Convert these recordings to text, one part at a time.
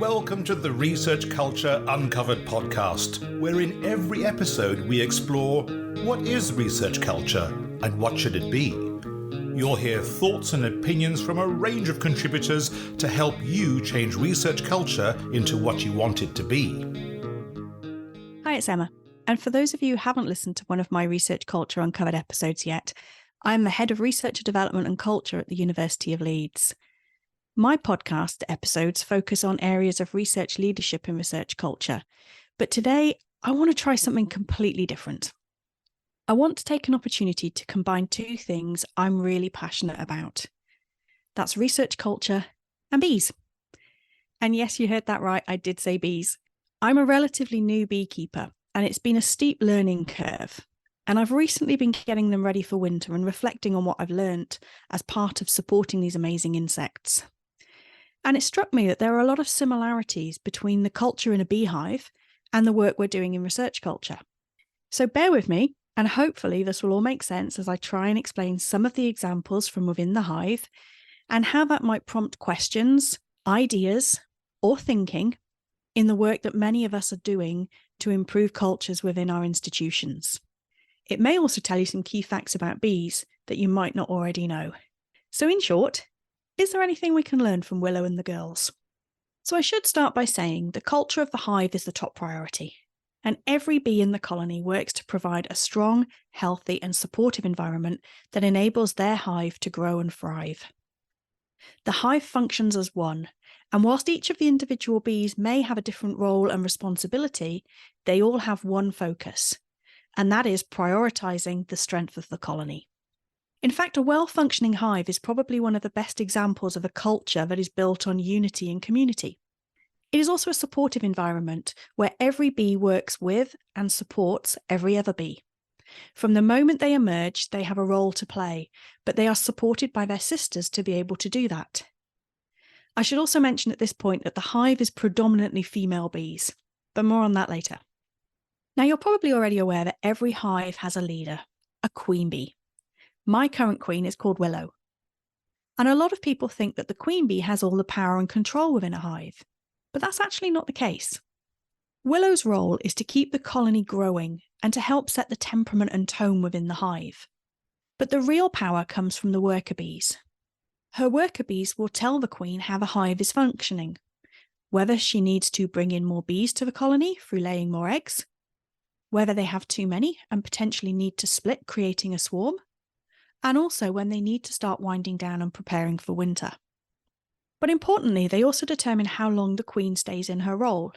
Welcome to the Research Culture Uncovered podcast, where in every episode we explore what is research culture and what should it be. You'll hear thoughts and opinions from a range of contributors to help you change research culture into what you want it to be. Hi, it's Emma. And for those of you who haven't listened to one of my Research Culture Uncovered episodes yet, I'm the Head of Research Development and Culture at the University of Leeds. My podcast episodes focus on areas of research leadership and research culture, but today I want to try something completely different. I want to take an opportunity to combine two things I'm really passionate about. That's research culture and bees. And yes, you heard that right, I did say bees. I'm a relatively new beekeeper, and it's been a steep learning curve. And I've recently been getting them ready for winter and reflecting on what I've learnt as part of supporting these amazing insects. And it struck me that there are a lot of similarities between the culture in a beehive and the work we're doing in research culture. So bear with me, and hopefully this will all make sense as I try and explain some of the examples from within the hive and how that might prompt questions, ideas, or thinking in the work that many of us are doing to improve cultures within our institutions. It may also tell you some key facts about bees that you might not already know. So in short, is there anything we can learn from Willow and the girls? So I should start by saying the culture of the hive is the top priority, and every bee in the colony works to provide a strong, healthy and supportive environment that enables their hive to grow and thrive. The hive functions as one, and whilst each of the individual bees may have a different role and responsibility, they all have one focus, and that is prioritising the strength of the colony. In fact, a well-functioning hive is probably one of the best examples of a culture that is built on unity and community. It is also a supportive environment where every bee works with and supports every other bee. From the moment they emerge, they have a role to play, but they are supported by their sisters to be able to do that. I should also mention at this point that the hive is predominantly female bees, but more on that later. Now, you're probably already aware that every hive has a leader, a queen bee. My current queen is called Willow. And a lot of people think that the queen bee has all the power and control within a hive, but that's actually not the case. Willow's role is to keep the colony growing and to help set the temperament and tone within the hive. But the real power comes from the worker bees. Her worker bees will tell the queen how the hive is functioning, whether she needs to bring in more bees to the colony through laying more eggs, whether they have too many and potentially need to split, creating a swarm, and also when they need to start winding down and preparing for winter. But importantly, they also determine how long the queen stays in her role.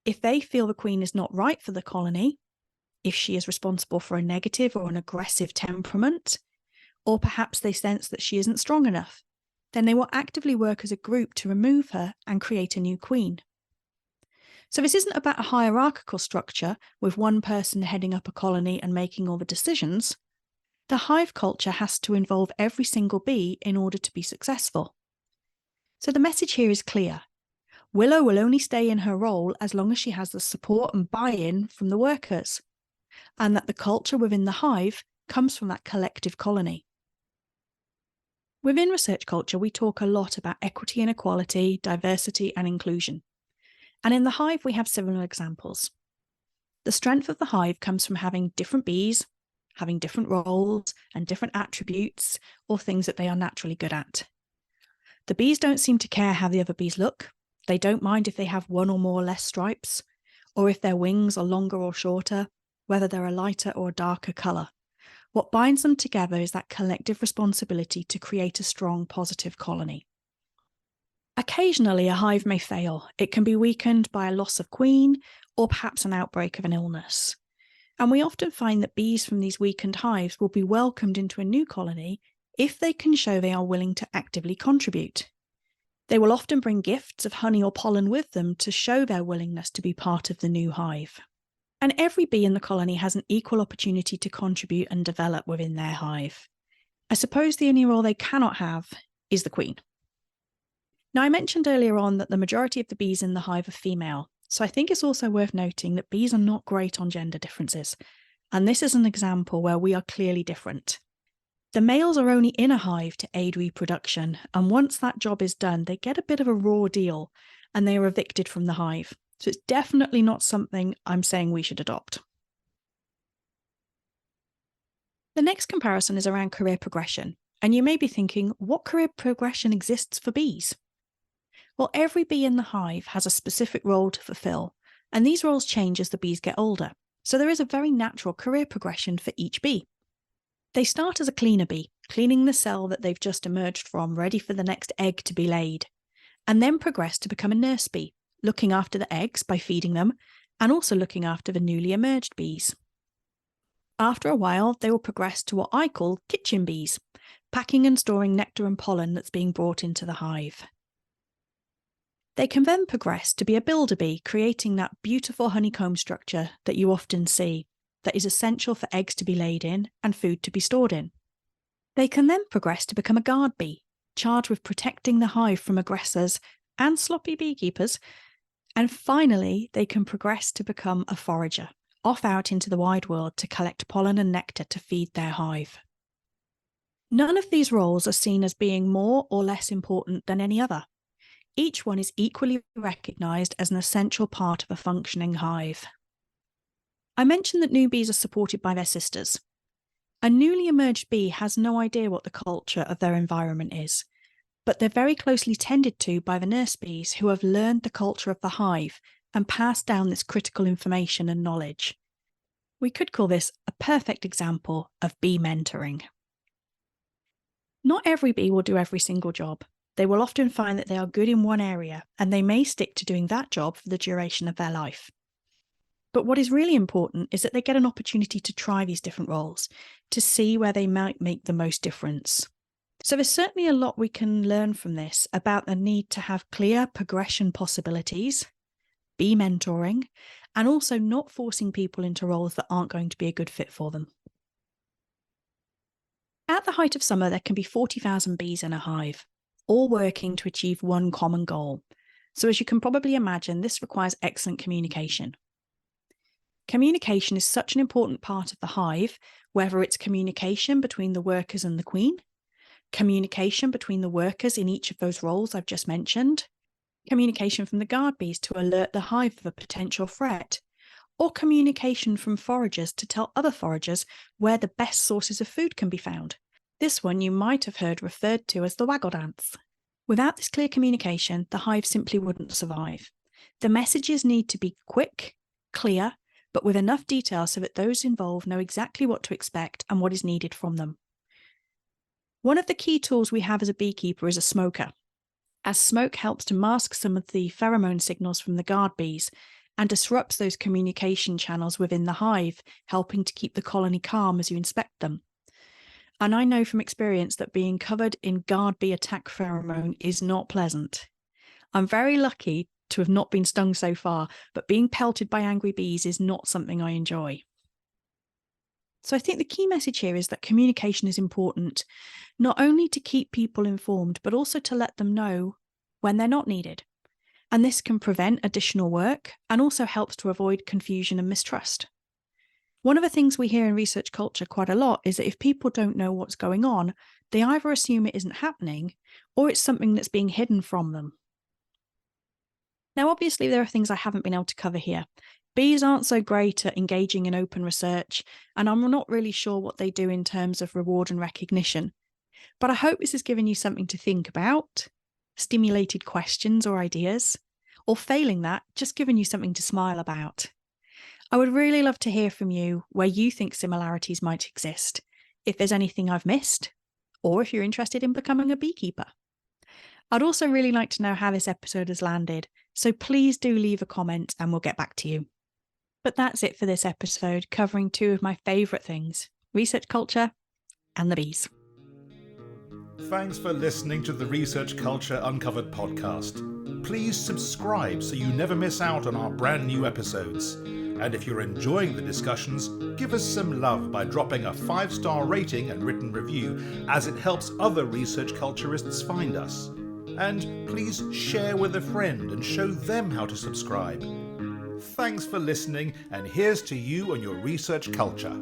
If they feel the queen is not right for the colony, if she is responsible for a negative or an aggressive temperament, or perhaps they sense that she isn't strong enough, then they will actively work as a group to remove her and create a new queen. So this isn't about a hierarchical structure with one person heading up a colony and making all the decisions. The hive culture has to involve every single bee in order to be successful. So the message here is clear. Willow will only stay in her role as long as she has the support and buy-in from the workers, and that the culture within the hive comes from that collective colony. Within research culture, we talk a lot about equity and equality, diversity and inclusion. And in the hive, we have similar examples. The strength of the hive comes from having different bees, having different roles and different attributes or things that they are naturally good at. The bees don't seem to care how the other bees look. They don't mind if they have one or more or less stripes, or if their wings are longer or shorter, whether they're a lighter or a darker colour. What binds them together is that collective responsibility to create a strong, positive colony. Occasionally, a hive may fail. It can be weakened by a loss of queen or perhaps an outbreak of an illness. And we often find that bees from these weakened hives will be welcomed into a new colony if they can show they are willing to actively contribute. They will often bring gifts of honey or pollen with them to show their willingness to be part of the new hive. And every bee in the colony has an equal opportunity to contribute and develop within their hive. I suppose the only role they cannot have is the queen. Now, I mentioned earlier on that the majority of the bees in the hive are female, so I think it's also worth noting that bees are not great on gender differences, and this is an example where we are clearly different. The males are only in a hive to aid reproduction, and once that job is done, they get a bit of a raw deal, and they are evicted from the hive. So it's definitely not something I'm saying we should adopt. The next comparison is around career progression. And you may be thinking, what career progression exists for bees? Well, every bee in the hive has a specific role to fulfill, and these roles change as the bees get older. So there is a very natural career progression for each bee. They start as a cleaner bee, cleaning the cell that they've just emerged from, ready for the next egg to be laid, and then progress to become a nurse bee, looking after the eggs by feeding them, and also looking after the newly emerged bees. After a while, they will progress to what I call kitchen bees, packing and storing nectar and pollen that's being brought into the hive. They can then progress to be a builder bee, creating that beautiful honeycomb structure that you often see, that is essential for eggs to be laid in and food to be stored in. They can then progress to become a guard bee, charged with protecting the hive from aggressors and sloppy beekeepers. And finally, they can progress to become a forager, off out into the wide world to collect pollen and nectar to feed their hive. None of these roles are seen as being more or less important than any other. Each one is equally recognised as an essential part of a functioning hive. I mentioned that new bees are supported by their sisters. A newly emerged bee has no idea what the culture of their environment is, but they're very closely tended to by the nurse bees who have learned the culture of the hive and passed down this critical information and knowledge. We could call this a perfect example of bee mentoring. Not every bee will do every single job. They will often find that they are good in one area, and they may stick to doing that job for the duration of their life. But what is really important is that they get an opportunity to try these different roles, to see where they might make the most difference. So there's certainly a lot we can learn from this about the need to have clear progression possibilities, bee mentoring, and also not forcing people into roles that aren't going to be a good fit for them. At the height of summer, there can be 40,000 bees in a hive, all working to achieve one common goal. So as you can probably imagine, this requires excellent communication. Communication is such an important part of the hive, whether it's communication between the workers and the queen, communication between the workers in each of those roles I've just mentioned, communication from the guard bees to alert the hive of a potential threat, or communication from foragers to tell other foragers where the best sources of food can be found. This one you might have heard referred to as the waggle dance. Without this clear communication, the hive simply wouldn't survive. The messages need to be quick, clear, but with enough detail so that those involved know exactly what to expect and what is needed from them. One of the key tools we have as a beekeeper is a smoker, as smoke helps to mask some of the pheromone signals from the guard bees and disrupts those communication channels within the hive, helping to keep the colony calm as you inspect them. And I know from experience that being covered in guard bee attack pheromone is not pleasant. I'm very lucky to have not been stung so far, but being pelted by angry bees is not something I enjoy. So I think the key message here is that communication is important, not only to keep people informed, but also to let them know when they're not needed. And this can prevent additional work and also helps to avoid confusion and mistrust. One of the things we hear in research culture quite a lot is that if people don't know what's going on, they either assume it isn't happening or it's something that's being hidden from them. Now, obviously, there are things I haven't been able to cover here. Bees aren't so great at engaging in open research, and I'm not really sure what they do in terms of reward and recognition. But I hope this has given you something to think about, stimulated questions or ideas, or failing that, just given you something to smile about. I would really love to hear from you where you think similarities might exist, if there's anything I've missed, or if you're interested in becoming a beekeeper. I'd also really like to know how this episode has landed, so please do leave a comment and we'll get back to you. But that's it for this episode, covering two of my favourite things, research culture and the bees. Thanks for listening to the Research Culture Uncovered podcast. Please subscribe so you never miss out on our brand new episodes. And if you're enjoying the discussions, give us some love by dropping a 5-star rating and written review, as it helps other research culturists find us. And please share with a friend and show them how to subscribe. Thanks for listening, and here's to you and your research culture.